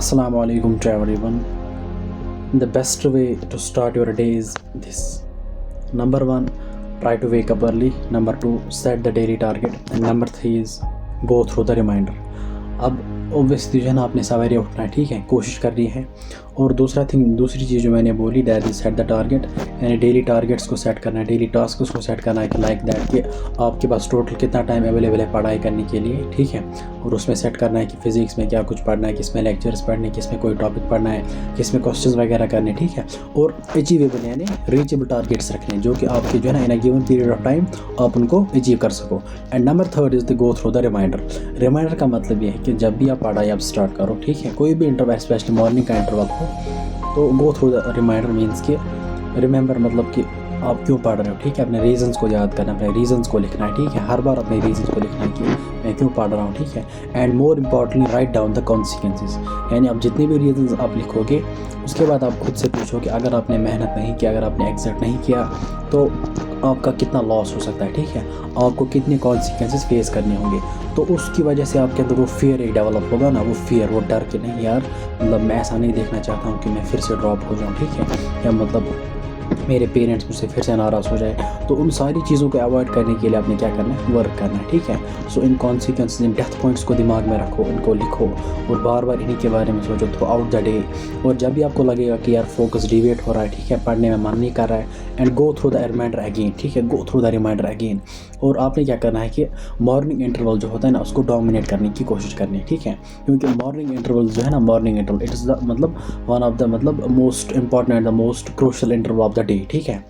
Assalamu alaikum to everyone. The best way to start your day is this. Number one, try to wake up early. Number two, set the daily target. And number three is go through the reminder. अब obviously जो है ना आपने सवेरे उठना है, ठीक है, कोशिश करनी है। और दूसरी चीज़ जो मैंने बोली that is set the target, यानी डेली टारगेट्स को सेट करना है, डेली टास्क को सेट करना है कि लाइक दैट कि आपके पास टोटल कितना टाइम अवेलेबल है पढ़ाई करने के लिए, ठीक है। और उसमें सेट करना है कि फिज़िक्स में क्या कुछ पढ़ना है, किस में लेक्चर्स पढ़ने, किस में कोई टॉपिक पढ़ना है, किस में क्वेश्चंस वगैरह करने, ठीक है। और अचीवेबल यानी रीचेबल टारगेट्स रखने जो कि आपके जो है ना in a given period of time आप उनको अचीव कर सको। And number third is the go through the reminder. Reminder का मतलब ये है कि जब भी आप पढ़ाई आप स्टार्ट करो, ठीक है, कोई भी इंटरवल स्पेशली मॉर्निंग का इंटरवल हो, तो go through the reminder means कि रिमेंबर मतलब कि आप क्यों पढ़ रहे हो, ठीक है। अपने रीजंस को याद करना, अपने रीजंस को लिखना है, ठीक है। हर बार अपने रीजंस को लिखना है कि मैं क्यों पढ़ रहा हूँ, ठीक है। And more importantly write down the consequences, यानी आप जितने भी रीजंस आप लिखोगे उसके बाद आप खुद से पूछो कि अगर आपने मेहनत नहीं किया, अगर आपने एग्जिट नहीं किया तो आपका कितना लॉस हो सकता है, ठीक है। आपको कितने कॉन्सिक्वेंसेस फेस करने होंगे। तो उसकी वजह से आपके अंदर वो फियर एक डेवलप होगा ना, वो फियर, वो डर कि नहीं यार, मतलब मैं ऐसा नहीं देखना चाहता हूँ कि मैं फिर से ड्रॉप हो जाऊँ, ठीक है, या मतलब मेरे पेरेंट्स मुझसे फिर से नाराज़ हो जाए। तो उन सारी चीज़ों को अवॉइड करने के लिए आपने क्या करना है, वर्क करना है, ठीक है। सो इन कॉन्सिक्वेंसेस, इन डेथ पॉइंट्स को दिमाग में रखो, इनको लिखो और बार बार इन्हीं के बारे में सोचो थ्रू आउट द डे। और जब भी आपको लगेगा कि यार फोकस डिवेट हो रहा है, ठीक है, पढ़ने में मन नहीं कर रहा है, and go through the reminder again, ठीक है, go through the reminder again. और आपने क्या करना है कि मॉर्निंग इंटरवल जो होता है ना उसको डोमिनेट करने की कोशिश करनी है, ठीक है। क्योंकि मॉर्निंग इंटरवल जो है ना, morning interval it is the मतलब वन ऑफ द मतलब most important and the most crucial interval of the day, ठीक है।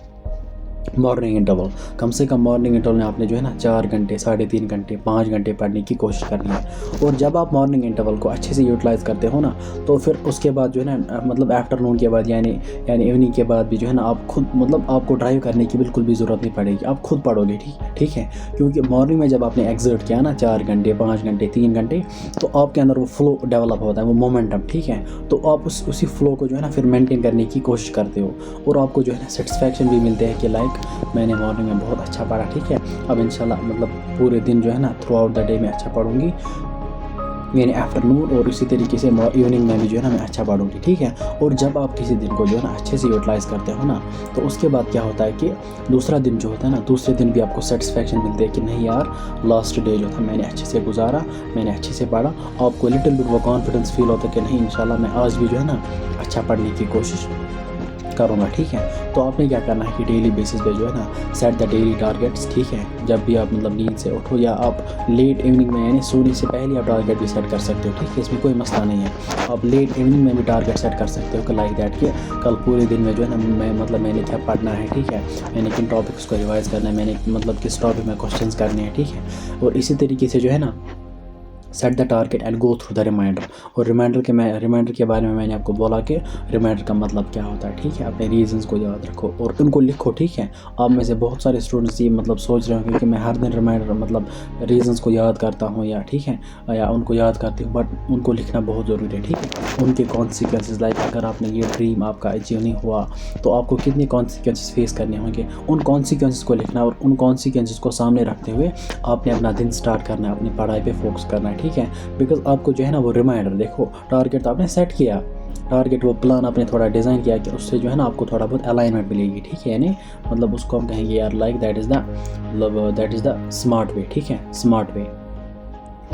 मॉर्निंग इंटरवल कम से कम मॉर्निंग इंटरवल में आपने जो है ना 4 घंटे, 3.5 घंटे, 5 घंटे पढ़ने की कोशिश करनी है। और जब आप मॉर्निंग इंटरवल को अच्छे से यूटिलाइज़ करते हो ना, तो फिर उसके बाद जो है ना मतलब आफ्टरनून के बाद यानी इवनिंग के बाद भी जो है ना आप खुद मतलब आपको ड्राइव करने की बिल्कुल भी ज़रूरत नहीं पड़ेगी, आप खुद पढ़ोगे, ठीक है। क्योंकि मॉर्निंग में जब आपने एग्जर्ट किया ना 4 घंटे, 5 घंटे, 3 घंटे, तो आपके अंदर वो फ्लो डेवलप होता है, वो मोमेंटम, ठीक है। तो आप उसी फ्लो को जो है ना फिर मेंटेन करने की कोशिश करते हो और आपको जो है ना सेटिस्फैक्शन भी मिलते हैं कि लाइक मैंने मॉर्निंग में बहुत अच्छा पढ़ा, ठीक है। अब इंशाल्लाह मतलब पूरे दिन जो है ना थ्रू आउट द डे में अच्छा पढ़ूंगी, यानी आफ्टरनून, और इसी तरीके से इवनिंग में भी जो है ना मैं अच्छा पढ़ूंगी, ठीक है। और जब आप किसी दिन को जो है ना अच्छे से यूटिलाइज़ करते हो ना, तो उसके बाद क्या होता है कि दूसरा दिन जो होता है ना, दूसरे दिन भी आपको सेटिस्फैक्शन मिलती है कि नहीं यार लास्ट डे जो था मैंने अच्छे से गुजारा, मैंने अच्छे से पढ़ा। आपको लिटिल बिट वो कॉन्फिडेंस फील होता है कि नहीं इंशाल्लाह मैं आज भी जो है ना अच्छा पढ़ने की कोशिश करूँगा, ठीक है। तो आपने क्या करना है कि डेली बेसिस पे जो है ना सेट द डेली टारगेट्स, ठीक है। जब भी आप मतलब नींद से उठो या आप लेट इवनिंग में यानी सोने से पहले आप टारगेट भी सेट कर सकते हो, ठीक है, इसमें कोई मसला नहीं है। आप लेट इवनिंग में भी टारगेट सेट कर सकते हो कि लाइक दैट कि कल पूरे दिन में जो है ना मैंने क्या पढ़ना है, ठीक है, मैंने किन टॉपिक्स को रिवाइज़ करना है, मैंने मतलब किस टॉपिक में क्वेश्चंस करने हैं, ठीक है। और इसी तरीके से जो है ना set the target and go through the reminder. और रिमाइंडर के बारे में मैंने आपको बोला कि रिमाइंडर का मतलब क्या होता है, ठीक है। अपने रीजंस को याद रखो और उनको लिखो, ठीक है। आप में से बहुत सारे स्टूडेंट्स ये मतलब सोच रहे होंगे कि मैं हर दिन रिमाइंडर मतलब रीजंस को याद करता हूँ या ठीक है या उनको याद करती हूँ, बट उनको लिखना बहुत ज़रूरी है, ठीक है। उनके कॉन्सिक्वेंसेस लाइक अगर आपने ये ड्रीम आपका अचीव नहीं हुआ तो आपको कितने कॉन्सिक्वेंसेस फेस करने होंगे, उन कॉन्सिक्वेंसेस को लिखना और उन कॉन्सिक्वेंसेस को सामने रखते हुए आपने अपना दिन स्टार्ट करना है, अपनी पढ़ाई पे फोकस करना है, ठीक है। बिकॉज आपको जो है ना वो रिमाइंडर, देखो टारगेट तो आपने सेट किया, टारगेट वो प्लान आपने थोड़ा डिज़ाइन किया कि उससे जो है ना आपको थोड़ा बहुत अलाइनमेंट मिलेगी, ठीक है। यानी मतलब उसको हम कहेंगे यार like that is the smart way, ठीक है, स्मार्ट वे।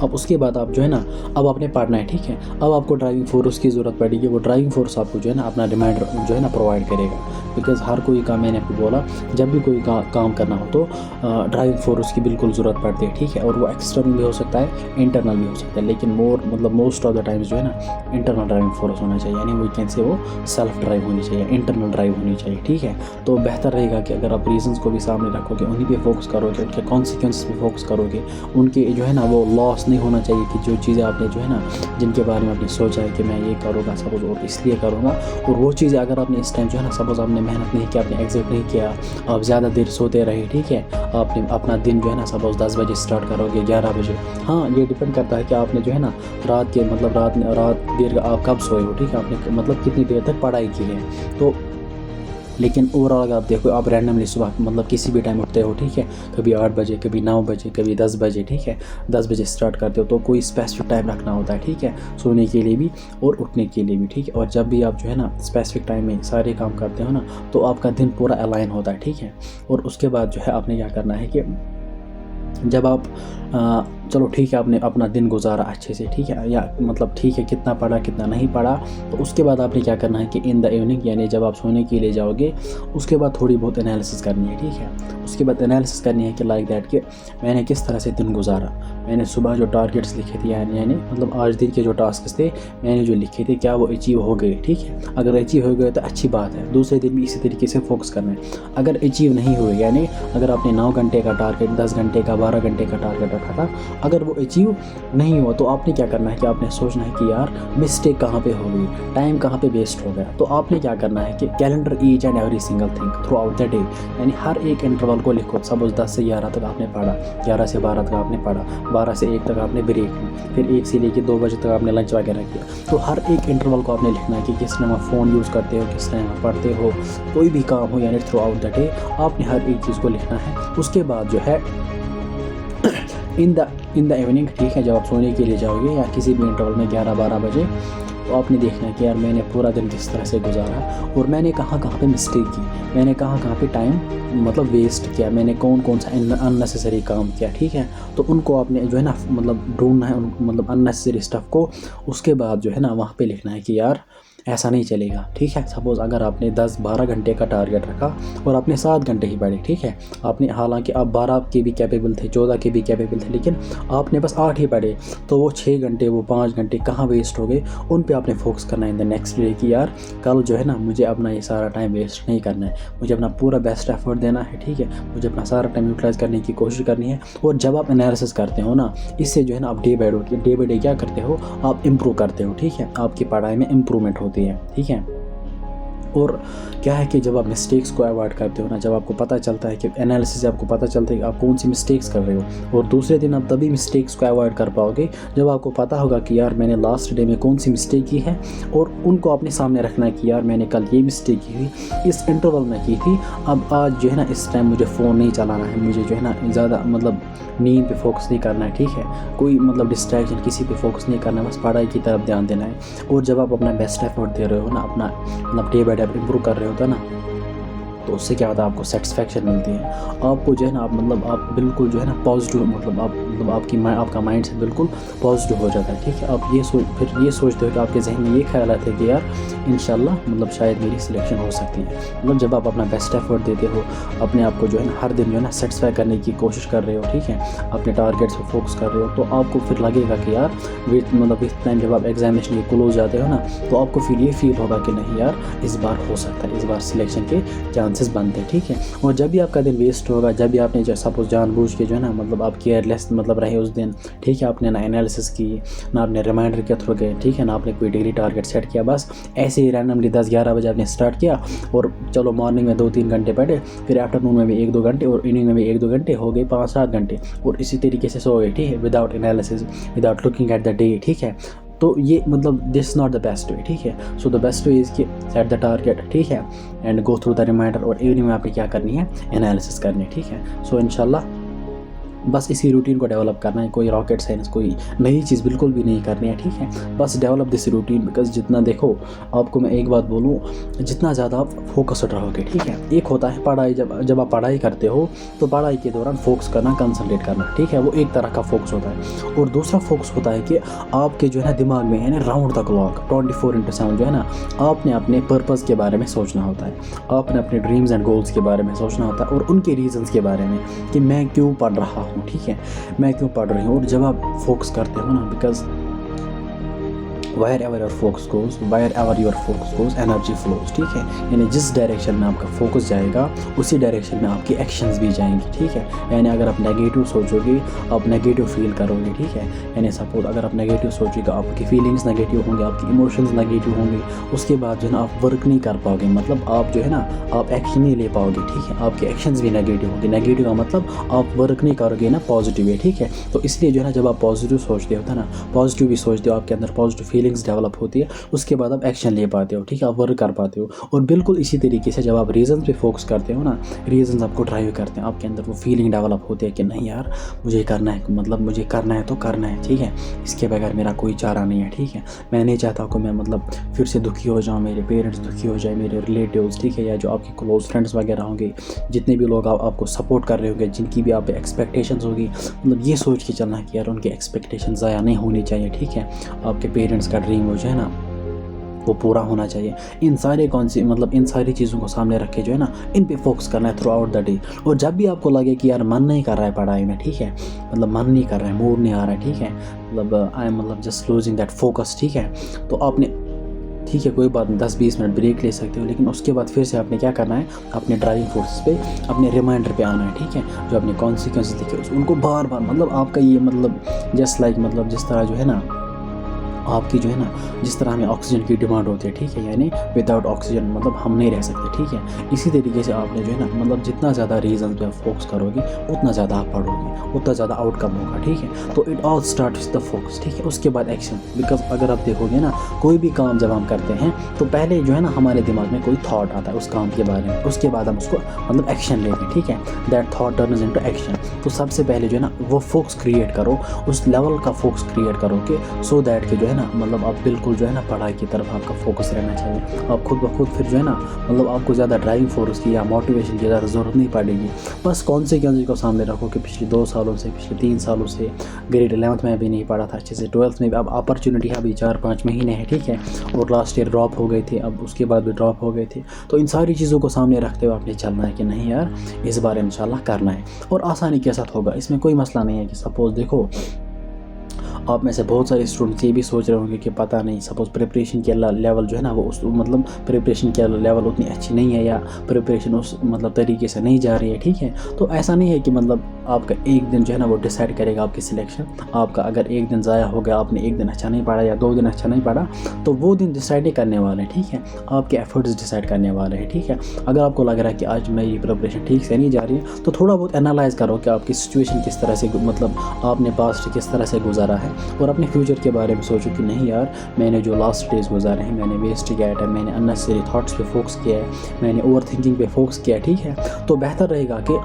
अब उसके बाद आप जो है ना अब आपने पढ़ना है, ठीक है। अब आपको ड्राइविंग फोर्स की ज़रूरत पड़ेगी, वो ड्राइविंग फोर्स आपको जो है ना अपना रिमाइंडर जो है ना प्रोवाइड करेगा। बिकॉज हर कोई काम, मैंने आपको बोला जब भी कोई काम करना हो तो ड्राइविंग फोर्स की बिल्कुल ज़रूरत पड़ती है, ठीक है। और वो एक्सटर्नल भी हो सकता है, इंटरनल भी हो सकता है, लेकिन मोस्ट ऑफ द टाइम्स जो है ना इंटरनल ड्राइविंग फोर्स होना चाहिए, यानी वी कैन से वो सेल्फ ड्राइव होनी चाहिए, इंटरनल ड्राइव होनी चाहिए, ठीक है। तो बेहतर रहेगा कि अगर आप रीजंस को भी सामने रखोगे, उन्हीं पे फोकस करोगे, उनके कॉन्सिक्वेंस पे फोकस करोगे, उनके जो है ना वो लॉस नहीं होना चाहिए कि जो चीज़ें आपने जो है ना जिनके बारे में आपने सोचा है कि मैं ये करूँगा सपोज और इसलिए करूँगा, और वो चीज़ें अगर आपने इस टाइम जो है ना सपोज आपने मेहनत नहीं किया, आपने एग्जिट नहीं किया, आप ज़्यादा देर सोते रहे, ठीक है, आपने अपना दिन जो है ना सपोज 10 बजे स्टार्ट करोगे, 11 बजे, हाँ ये डिपेंड करता है कि आपने जो है ना रात देर आप कब सोए हो, ठीक है, आपने मतलब कितनी देर तक पढ़ाई की है। तो लेकिन ओवरऑल अगर आप देखो, आप रैंडमली सुबह मतलब किसी भी टाइम उठते हो, ठीक है, कभी 8 बजे, कभी 9 बजे, कभी 10 बजे, ठीक है, 10 बजे स्टार्ट करते हो, तो कोई स्पेसिफिक टाइम रखना होता है, ठीक है, सोने के लिए भी और उठने के लिए भी, ठीक है। और जब भी आप जो है ना स्पेसिफिक टाइम में सारे काम करते हो ना, तो आपका दिन पूरा अलाइन होता है, ठीक है। और उसके बाद जो है आपने क्या करना है कि जब आप चलो ठीक है, आपने अपना दिन गुजारा अच्छे से, ठीक है, या मतलब ठीक है, कितना पढ़ा कितना नहीं पढ़ा, तो उसके बाद आपने क्या करना है कि इन द इवनिंग, यानी जब आप सोने के लिए जाओगे, उसके बाद थोड़ी बहुत एनालिसिस करनी है, ठीक है। उसके बाद एनालिसिस करनी है कि लाइक दैट कि मैंने किस तरह से दिन गुजारा, मैंने सुबह जो टारगेट्स लिखे थे, यानी मतलब आज दिन के जो टास्क थे मैंने जो लिखे थे, क्या वो अचीव हो गए, ठीक है। अगर अचीव हो गए तो अच्छी बात है, दूसरे दिन भी इसी तरीके से फोकस करना है। अगर अचीव नहीं हुए, यानी अगर आपने 9 घंटे का टारगेट, 10 घंटे का, 12 घंटे का टारगेट रखा था, अगर वो अचीव नहीं हुआ, तो आपने क्या करना है कि आपने सोचना है कि यार मिस्टेक कहाँ पे हो गई, टाइम कहाँ पे वेस्ट हो गया। तो आपने क्या करना है कि calendar each and every single thing through out the day, यानी हर एक इंटरवल को लिखो। सपोज 10 से 11 तक आपने पढ़ा, 11 से 12 तक आपने पढ़ा, 12 से 1 तक आपने ब्रेक ली, फिर 1 से लेकर 2 बजे तक आपने लंच वगैरह किया। तो हर एक इंटरवल को आपने लिखना है कि किस टाइम आप फ़ोन यूज़ करते हो, किस टाइम आप पढ़ते हो, कोई भी काम हो, यानी थ्रू आउट द डे आपने हर एक चीज़ को लिखना है। उसके बाद जो है इन द इवनिंग, ठीक है, जब आप सोने के लिए जाओगे या किसी भी इंटरवल में 11-12 बजे, तो आपने देखना है कि यार मैंने पूरा दिन किस तरह से गुजारा और मैंने कहाँ कहाँ पे मिस्टेक की, मैंने कहाँ कहाँ पे टाइम मतलब वेस्ट किया, मैंने कौन कौन सा अननेसेसरी काम किया, ठीक है। तो उनको आपने जो है ना मतलब ढूंढना है, मतलब अननेसेसरी स्टफ़ को। उसके बाद जो है ना वहाँ पे लिखना है कि यार ऐसा नहीं चलेगा, ठीक है। सपोज़ अगर आपने 10-12 घंटे का टारगेट रखा और आपने 7 घंटे ही पढ़े, ठीक है, आपने हालांकि आप 12 के भी कैपेबल थे, 14 के भी कैपेबल थे, लेकिन आपने बस 8 ही पढ़े, तो वो 6 घंटे, वो 5 घंटे कहाँ वेस्ट हो गए, उन पे आपने फोकस करना है इन द नेक्स्ट डे कि यार कल जो है ना मुझे अपना ये सारा टाइम वेस्ट नहीं करना है, मुझे अपना पूरा बेस्ट एफर्ट देना है, ठीक है, मुझे अपना सारा टाइम यूटिलाइज़ करने की कोशिश करनी है। और जब आप एनालिसिस करते हो ना, इससे जो है ना आप डे बाई डे क्या करते हो, आप इम्प्रूव करते हो, ठीक है, आपकी पढ़ाई में इम्प्रूवमेंट होती है, ठीक है। और क्या है कि जब आप मिस्टेक्स को अवॉइड करते हो ना, जब आपको पता चलता है कि एनालिसिस से आपको पता चलता है कि आप कौन सी मिस्टेक्स कर रहे हो, और दूसरे दिन आप तभी मिस्टेक्स को अवॉइड कर पाओगे जब आपको पता होगा कि यार मैंने लास्ट डे में कौन सी मिस्टेक की है, और उनको अपने सामने रखना है कि यार मैंने कल ये मिस्टेक की थी, इस इंटरवल में की थी, अब आज जो है ना इस टाइम मुझे फ़ोन नहीं चलाना है, मुझे जो है ना ज़्यादा मतलब नींद पे फोकस नहीं करना है, ठीक है, कोई मतलब डिस्ट्रैक्शन किसी पे फोकस नहीं करना है, बस पढ़ाई की तरफ ध्यान देना है। और जब आप अपना बेस्ट एफर्ट दे रहे हो ना, अपना मतलब डे बाई डे इम्प्रूव कर रहे होता है ना, तो उससे क्या होता है, आपको सेटिस्फैक्शन मिलती है, आपको जो है ना आप बिल्कुल जो है ना पॉजिटिव, मतलब आपका माइंड से बिल्कुल पॉजिटिव हो जाता है, ठीक है। आप फिर ये सोचते हो कि आपके जहन में ये ख्याल आता है कि यार इंशाल्लाह मतलब शायद मेरी सिलेक्शन हो सकती है। मतलब जब आप अपना बेस्ट एफर्ट देते हो, अपने आप को जो है ना हर दिन जो है ना सेटिस्फाई करने की कोशिश कर रहे हो, ठीक है, अपने टारगेट्स पर फोकस कर रहे हो, तो आपको फिर लगेगा कि यार मतलब इस टाइम जब आप एग्जामिनेशन के क्लोज जाते हो ना, तो आपको फिर ये फील होगा कि नहीं यार इस बार हो सकता है, इस बार सिलेक्शन के चांसेस बनते हैं, ठीक है। और जब भी आपका दिन वेस्ट होगा, जब भी आपने जो सपोज जानबूझ के जो है ना मतलब आप केयरलेस मतलब रहे उस दिन, ठीक है, आपने ना एनालिसिस की, ना आपने रिमाइंडर के थ्रू गए, ठीक है, ना आपने कोई डेली टारगेट सेट किया, बस ऐसे ही रैंडमली 10-11 बजे आपने स्टार्ट किया, और चलो मॉर्निंग में 2-3 घंटे पढ़े, फिर आफ्टरनून में भी 1-2 घंटे, और इवनिंग में भी 1-2 घंटे, हो गए 5-7 घंटे, और इसी तरीके से सो गए, ठीक है, without analysis, without looking at the day, ठीक है। तो ये मतलब this not the best way, ठीक है। So the best way is कि सेट द टारगेट, ठीक है, and go through the reminder, और इवनिंग में आपने क्या करनी है, एनालिसिस करनी है, ठीक है। सो इंशाल्लाह बस इसी रूटीन को डेवलप करना है, कोई रॉकेट साइंस, कोई नई चीज़ बिल्कुल भी नहीं करनी है, ठीक है, बस डेवलप दिस रूटीन। बिकॉज जितना देखो, आपको मैं एक बात बोलूँ, जितना ज़्यादा आप फोकस्ड रहोगे, ठीक है, एक होता है पढ़ाई, जब आप पढ़ाई करते हो तो पढ़ाई के दौरान फोकस करना, कंसंट्रेट करना, ठीक है, वो एक तरह का फोकस होता है। और दूसरा फोकस होता है कि आपके जो है ना दिमाग में है ना राउंड द क्लॉक 24/7 जो है ना, आपने अपने पर्पज़ के बारे में सोचना होता है, आपने अपने ड्रीम्स एंड गोल्स के बारे में सोचना होता है, और उनके रीजंस के बारे में कि मैं क्यों पढ़ रहा हूँ, ठीक है, मैं क्यों पढ़ रही हूँ। और जब आप फोकस करते हो ना, because wherever your focus goes, wherever your focus goes, energy flows, ठीक है, यानी जिस डायरेक्शन में आपका फोकस जाएगा उसी डायरेक्शन में आपकी एक्शंस भी जाएंगी, ठीक है। यानी अगर आप नेगेटिव सोचोगे, आप नेगेटिव फील करोगे, ठीक है, यानी सपोज अगर आप नेगेटिव सोचोगे, आपकी फीलिंग्स नेगेटिव होंगे, आपकी इमोशंस नेगेटिव होंगे, उसके बाद जो है ना आप वर्क नहीं कर पाओगे, मतलब आप जो है ना आप एक्शन नहीं ले पाओगे, ठीक है, आपके एक्शंस भी नेगेटिव होंगे। नेगेटिव का मतलब आप वर्क नहीं करोगे ना पॉजिटिव है, ठीक है। तो इसलिए जो है ना जब आप पॉजिटिव सोचते हो ना, पॉजिटिव भी सोचते हो, आपके अंदर पॉजिटिव फीलिंग्स डेवलप होती है, उसके बाद आप एक्शन ले पाते हो, ठीक है, आप वर्क कर पाते हो। और बिल्कुल इसी तरीके से जब आप रीज़न्स पे फोकस करते हो ना, रीज़न्स आपको ड्राइव करते हैं, आपके अंदर वो फीलिंग डेवलप होती है कि नहीं यार मुझे करना है, मतलब मुझे करना है तो करना है, ठीक है, इसके बगैर मेरा कोई चारा नहीं है, ठीक है। मैं नहीं चाहता कि मैं मतलब फिर से दुखी हो जाऊँ, मेरे पेरेंट्स दुखी हो जाए, मेरे रिलेटिव्स, ठीक है, या जो आपके क्लोज फ्रेंड्स वगैरह होंगे, जितने भी लोग आपको सपोर्ट कर रहे होंगे, जिनकी भी आप पे एक्सपेक्टेशंस होगी, मतलब ये सोच के चलना कि यार उनकी एक्सपेक्टेशन ज़ाया नहीं होनी चाहिए, ठीक है। आपके पेरेंट्स का ड्रीम हो जो है ना वो पूरा होना चाहिए। इन सारे मतलब इन सारी चीज़ों को सामने रख के जो है ना, इन पे फोकस करना है थ्रू आउट द डे। और जब भी आपको लगे कि यार मन नहीं कर रहा है पढ़ाई में, ठीक है, मतलब मन नहीं कर रहा है, मूड नहीं आ रहा है, ठीक है, मतलब आई एम मतलब जस्ट लूजिंग दैट फोकस, ठीक है, तो आपने, ठीक है, कोई बात नहीं, 10-20 मिनट ब्रेक ले सकते हो, लेकिन उसके बाद फिर से आपने क्या करना है, अपने ड्राइविंग फोर्स पे, अपने रिमाइंडर पे आना है, ठीक है, जो अपने कॉन्सिक्वेंसेस लिखे उनको बार बार, मतलब आपका ये मतलब जस्ट लाइक मतलब जिस तरह जो है ना आपकी जो है ना, जिस तरह हमें ऑक्सीजन की डिमांड होती है, ठीक है, यानी विदाउट ऑक्सीजन मतलब हम नहीं रह सकते, ठीक है, इसी तरीके से आपने जो है ना मतलब जितना ज़्यादा रीज़न पे आप फोकस करोगे उतना ज़्यादा आप पढ़ोगे, उतना ज़्यादा आउटकम होगा, ठीक है। तो it all start with the focus, ठीक है, उसके बाद एक्शन। बिकॉज अगर आप देखोगे ना, कोई भी काम जब हम करते हैं तो पहले जो है ना हमारे दिमाग में कोई थॉट आता है उस काम के बारे में, उसके बाद हम उसको मतलब एक्शन लेते हैं, ठीक है, that thought turns into action. तो सबसे पहले जो है ना वो फोकस क्रिएट करो, उस लेवल का फोकस क्रिएट करो कि सो दैट कि जो है ना मतलब आप बिल्कुल जो है ना पढ़ाई की तरफ आपका फोकस रहना चाहिए। आप खुद ब खुद फिर जो है ना मतलब आपको ज़्यादा ड्राइविंग फोर्स की या मोटिवेशन की ज़्यादा ज़रूरत नहीं पड़ेगी। बस कॉन्सिक्वेंस को सामने रखो कि पिछले 2 सालों से, पिछले 3 सालों से ग्रेड 11th में भी नहीं पढ़ा था अच्छे से, 12th में भी अब अपॉर्चुनिटी है, अभी 4-5 महीने है, ठीक है, और लास्ट ईयर ड्रॉप हो गए थे, अब उसके बाद भी ड्रॉप हो गए थे। तो इन सारी चीज़ों को सामने रखते हुए आपने चलना है कि नहीं यार इस बार इंशाल्लाह करना है, और आसानी के साथ होगा, इसमें कोई मसला नहीं है। कि सपोज़ देखो आप में से बहुत सारे स्टूडेंट्स ये भी सोच रहे होंगे कि पता नहीं सपोज़ प्रिपरेशन के लेवल जो है ना वो उस मतलब प्रिपरेशन के लेवल उतनी अच्छी नहीं है, या प्रिपरेशन उस मतलब तरीके से नहीं जा रही है, ठीक है। तो ऐसा नहीं है कि मतलब आपका एक दिन जो है ना वो डिसाइड करेगा आपकी सिलेक्शन। आपका अगर एक दिन ज़ाया हो गया, आपने एक दिन अच्छा नहीं पढ़ा या 2 दिन अच्छा नहीं पढ़ा, तो वो दिन डिसाइड नहीं करने वाले, ठीक है, आपके एफर्ट्स डिसाइड करने वाले हैं, ठीक है। अगर आपको लग रहा है कि आज मेरी प्रिपरेशन ठीक से नहीं जा रही है, तो थोड़ा बहुत एनालाइज़ करो कि आपकी सिचुएशन किस तरह से मतलब आपने पास्ट किस तरह से गुजारा है, और अपने फ्यूचर के बारे में सोचो कि नहीं यार मैंने जो लास्ट डेज गुजारे हैं मैंने वेस्ट किया है, मैंने अननेसेसरी थॉट्स पे फोकस किया है, मैंने ओवर थिंकिंग पे फोकस किया है, ठीक है। तो बेहतर रहेगा कि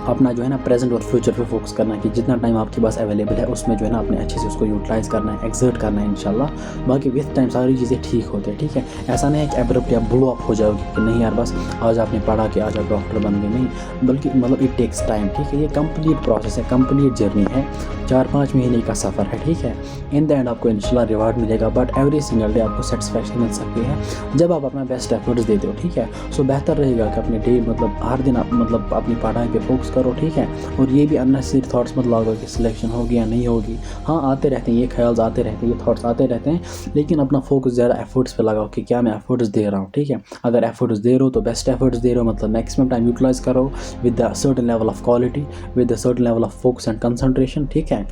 अपना जो है ना प्रेजेंट और फ्यूचर पे फोकस करना है कि जितना टाइम आपके पास अवेलेबल है उसमें जो है ना अपने अच्छे से उसको यूटिलाइज़ करना है, एक्सर्ट करना है इंशाल्लाह। बाकी विथ टाइम सारी चीज़ें ठीक होती है, ठीक है। ऐसा नहीं है कि एब्रप्टली आप ब्लो अप हो जाओगे कि नहीं यार बस आज आपने पढ़ा कि आज आप डॉक्टर बन गए, नहीं, बल्कि मतलब इट टेक्स टाइम, ठीक है। ये कंप्लीट प्रोसेस है, कंप्लीट जर्नी है, 4-5 महीने का सफ़र है, ठीक है। इन द एंड आपको इंशाल्लाह रिवार्ड मिलेगा, बट एवरी सिंगल डे आपको सेटिस्फैक्शन मिल सकती है जब आप अपना बेस्ट एफर्ट्स देते हो, ठीक है। सो बेहतर रहेगा कि अपने डे मतलब हर दिन आप मतलब अपनी पढ़ाई पे फोकस करो, ठीक है। और ये भी अननेसेसरी थॉट्स मत लाओ कि सिलेक्शन होगी या नहीं होगी। हाँ आते रहते हैं, ये ख्याल आते रहते हैं, ये थॉट्स आते रहते हैं, लेकिन अपना फोकस ज़्यादा एफर्ट्स पे लगाओ कि क्या मैं एफर्ट्स दे रहा हूँ, ठीक है। अगर एफर्ट्स दे रहे हो तो बेस्ट एफर्ट्स दे रहे हो, मतलब मैक्सिमम टाइम यूटिलाइज़ करो with the certain level of quality, with the certain level of focus and concentration, ठीक है।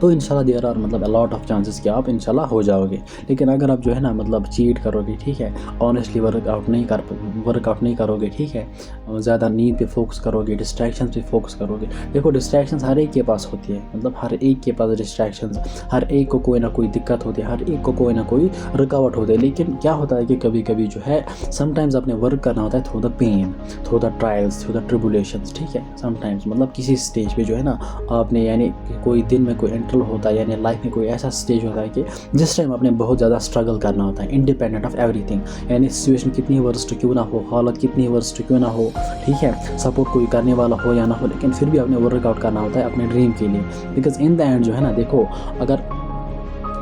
तो इंशाल्लाह देयर आर मतलब अलॉट ऑफ चांसेस कि आप इंशाल्लाह हो जाओगे। लेकिन अगर आप जो है ना मतलब चीट करोगे, ठीक है, ऑनेस्टली वर्कआउट नहीं करोगे, ठीक है, ज़्यादा नींद पे फोकस करोगे, डिस्ट्रैक्शंस पे फोकस करोगे। देखो डिस्ट्रैक्शंस हर एक के पास होती है, मतलब हर एक के पास डिस्ट्रैक्शंस, हर एक को कोई ना कोई दिक्कत होती है, हर एक को कोई ना कोई रुकावट होती है। लेकिन क्या होता है कि कभी कभी जो है समटाइम्स अपने वर्क करना होता है through the pain, through the trials, through the tribulations, ठीक है। समटाइम्स मतलब किसी स्टेज पे जो है ना आपने यानी कोई दिन में कोई होता है, यानी लाइफ में कोई ऐसा स्टेज होता है कि जिस टाइम आपने बहुत ज़्यादा स्ट्रगल करना होता है इंडिपेंडेंट ऑफ एवरीथिंग, यानी सिचुएशन कितनी वर्स्ट क्यों ना हो, हालत कितनी वर्स्ट क्यों ना हो, ठीक है, सपोर्ट कोई करने वाला हो या ना हो, लेकिन फिर भी आपने वर्कआउट करना होता है अपने ड्रीम के लिए। बिकॉज इन द एंड जो है ना देखो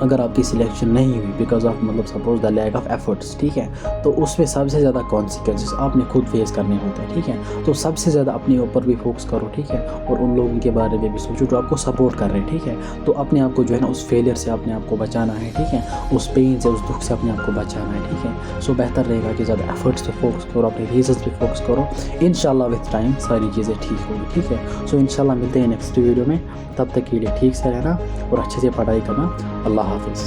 अगर आपकी सिलेक्शन नहीं हुई बिकॉज ऑफ मतलब suppose the lack of efforts, ठीक है, तो उसमें सबसे ज़्यादा कॉन्सिक्वेंसेस आपने खुद फेस करने होते हैं, ठीक है। तो सबसे ज़्यादा अपने ऊपर भी फोकस करो, ठीक है, और उन लोगों के बारे में भी सोचो जो आपको सपोर्ट कर रहे हैं, ठीक है। तो अपने आप को जो है ना उस फेलियर से अपने आप को बचाना है, ठीक है, उस पेन से, उस दुख से अपने आप को बचाना है, ठीक है। सो बेहतर रहेगा कि ज़्यादा एफर्ट्स पे फोकस करो, अपने रीजन्स पे फोकस करो, इंशाल्लाह विद टाइम सारी चीज़ें ठीक होगी, ठीक है। सो इंशाल्लाह मिलते हैं नेक्स्ट वीडियो में, तब तक के लिए ठीक से रहना और अच्छे से पढ़ाई करना। अल्लाह हाफिज़।